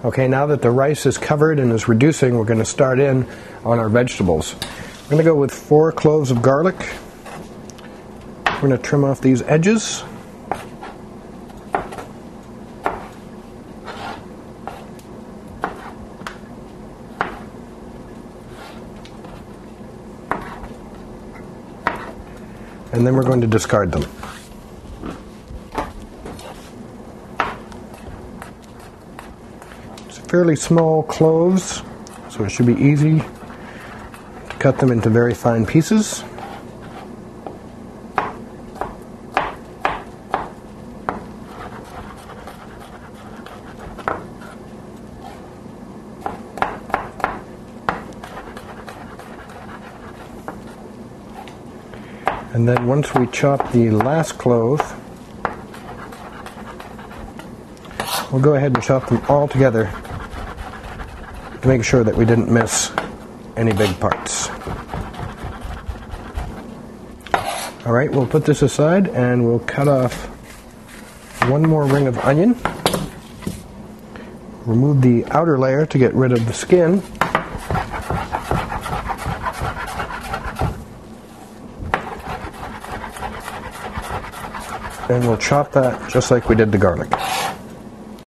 Okay, now that the rice is covered and is reducing, we're going to start in on our vegetables. I'm going to go with 4 cloves of garlic. We're going to trim off these edges. And then we're going to discard them. It's fairly small cloves, so it should be easy to cut them into very fine pieces. And then once we chop the last clove, we'll go ahead and chop them all together to make sure that we didn't miss any big parts. Alright, we'll put this aside and we'll cut off 1 more ring of onion. Remove the outer layer to get rid of the skin. And we'll chop that just like we did the garlic.